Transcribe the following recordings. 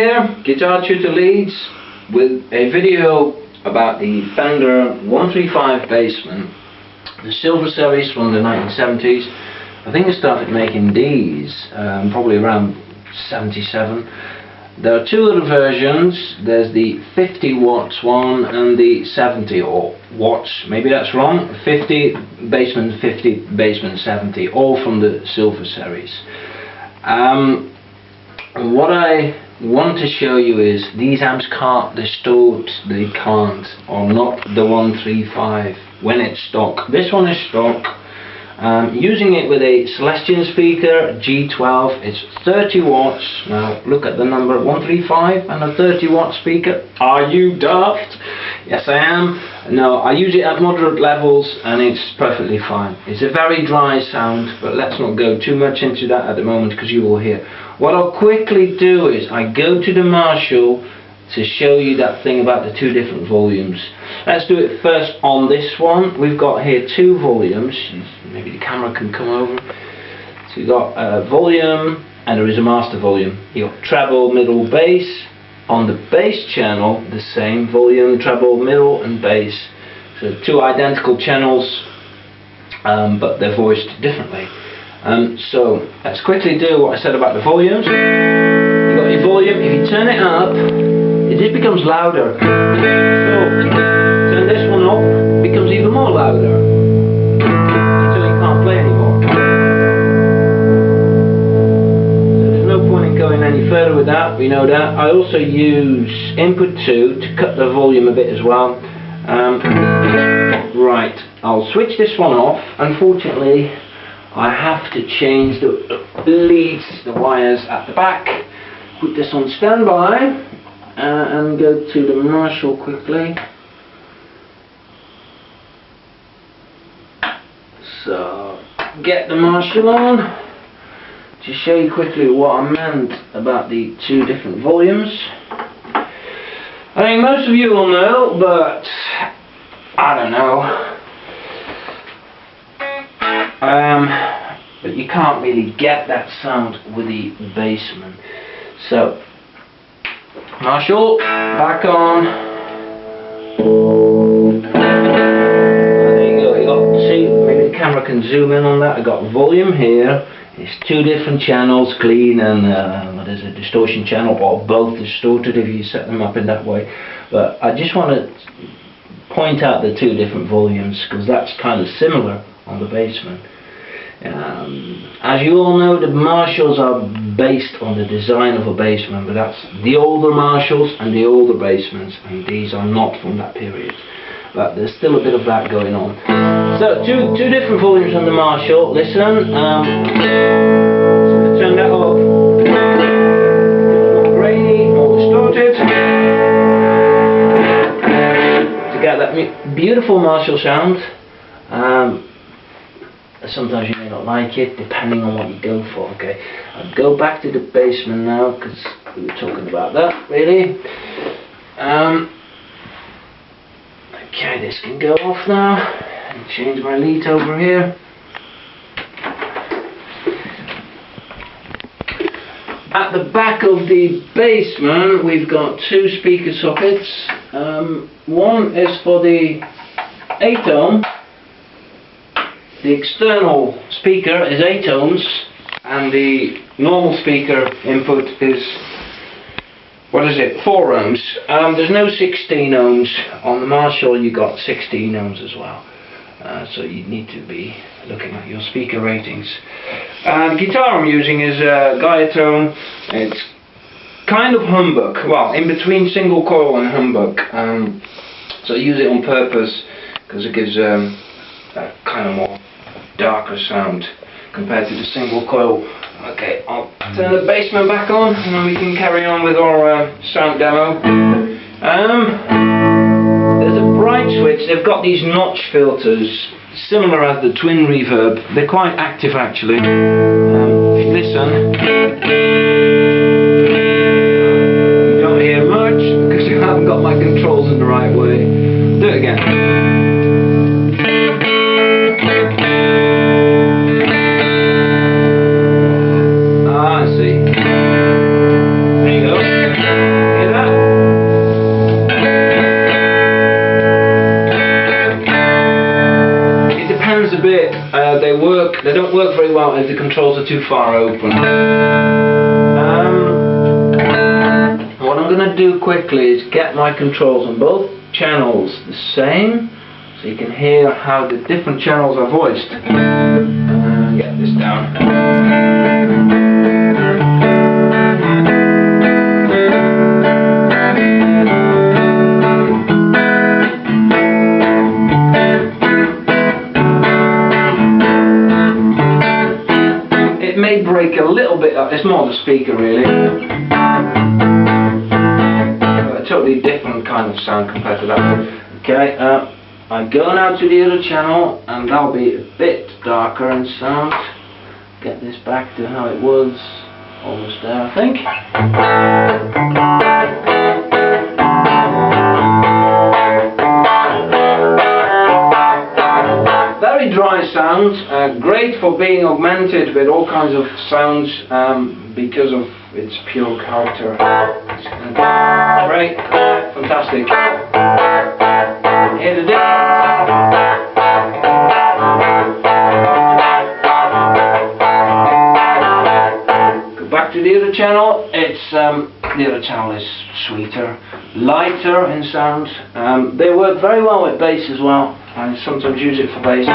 here, Guitar Tutor Leeds, with a video about the Fender 135 Bassman, the Silver Series from the 1970s. I think I started making these probably around 77. There are two other versions. There's the 50 watts one and the 70 or watts, maybe that's wrong, 50 Bassman, 50 Bassman 70, all from the Silver Series. What I want to show you is these amps can't distort, they can't, or not the 135 when it's stock. This one is stock. Using it with a Celestion speaker G12, it's 30 watts. Now look at the number, 135 and a 30 watt speaker. Are you daft? Yes I am. No, I use it at moderate levels and it's perfectly fine. It's a very dry sound, but let's not go too much into that at the moment because you will hear. What I'll quickly do is I go to the Marshall to show you that thing about the two different volumes. Let's do it first on this one. We've got here two volumes. Maybe the camera can come over. So we've got a volume and there is a master volume. You've got treble, middle, bass. On the bass channel, the same volume, treble, middle and bass. So two identical channels, but they're voiced differently. So let's quickly do what I said about the volumes. You've got your volume. If you turn it up, it just becomes louder. So turn this one up, it becomes even more louder until you can't play anymore. So there's no point in going any further with that, we know that. I also use input 2 to cut the volume a bit as well. Right, I'll switch this one off. Unfortunately, I have to change the leads, the wires at the back. Put this on standby. And go to the Marshall quickly. So get the Marshall on to show you quickly what I meant about the two different volumes. I think most of you will know, but I don't know. But you can't really get that sound with the Bassman. So Marshall, back on. There you go, you got, see, maybe the camera can zoom in on that. I got volume here, it's two different channels, clean and what is it, distortion channel, or both distorted if you set them up in that way. But I just want to point out the two different volumes because that's kind of similar on the Bassman. As you all know, the Marshalls are based on the design of a Bassman, but that's the older Marshalls and the older Bassmans, and these are not from that period. But there's still a bit of that going on. So two different volumes on the Marshall. Listen, turn that up. More grainy, more distorted. To get that beautiful Marshall sound. Sometimes you may not like it, depending on what you go for. Okay, I'll go back to the Bassman now because we were talking about that really. Okay, this can go off now. And change my lead over here. At the back of the Bassman, we've got two speaker sockets. One is for the 8 ohm. The external speaker is 8 ohms and the normal speaker input is, what is it, 4 ohms. There's no 16 ohms. On the Marshall you got 16 ohms as well. So you need to be looking at your speaker ratings. The guitar I'm using is a Guitar. It's kind of humbuck, well, in between single coil and humbuck. So I use it on purpose because it gives a kind of more darker sound compared to the single coil. Okay, I'll turn the Bassman back on and then we can carry on with our sound demo. There's a bright switch. They've got these notch filters similar as the twin reverb. They're quite active actually. If you listen, you don't hear much because I haven't got my controls in the right way. Do it again. I see. There you go. a bit. They don't work very well if the controls are too far open. What I'm going to do quickly is get my controls on both channels the same, so you can hear how the different channels are voiced. Get this down. It may break a little bit up, it's more the speaker really. A totally different kind of sound compared to that. Okay, I go now to the other channel, and that'll be a bit darker in sound. Get this back to how it was, almost there I think. Very dry sound, great for being augmented with all kinds of sounds because of its pure character. Great, fantastic. Hear the difference. Go back to the other channel. The other channel is sweeter, lighter in sound. They work very well with bass as well. I sometimes use it for bass.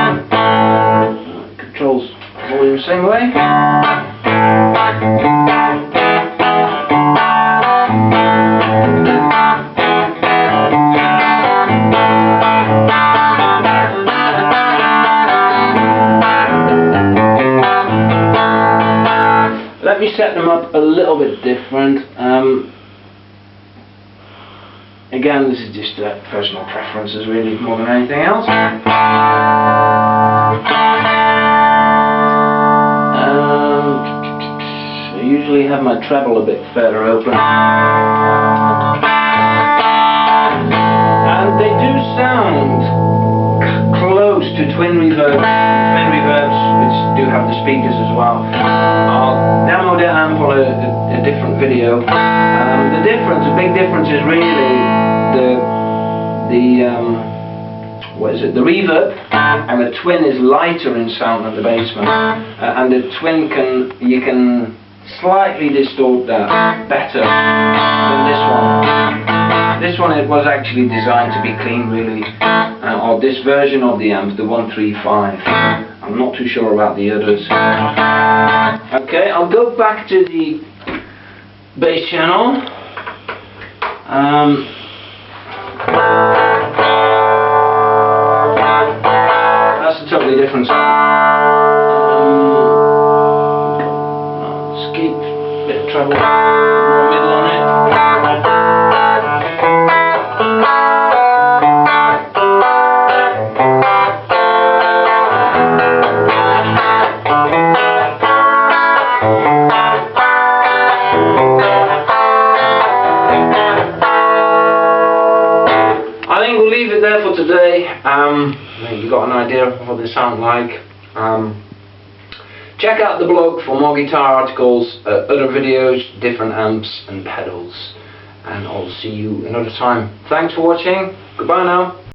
Controls volume same way. Let me set them up a little bit different. Again, this is just personal preferences really more than anything else. I usually have my treble a bit further open. And they do sound close to twin reverbs, which do have the speakers as well. I'll demo the amp on a different video. The big difference is really the reverb, and the twin is lighter in sound than the Bassman, and the twin you can slightly distort that better than this one. This one, it was actually designed to be clean really, or this version of the amp, the 135. I'm not too sure about the others. Okay, I'll go back to the bass channel. That's a totally different sound. Let's keep a bit of treble, more middle on it. I think we'll leave it there for today. You got an idea of what they sound like. Check out the blog for more guitar articles, other videos, different amps and pedals, and I'll see you another time. Thanks for watching. Goodbye now.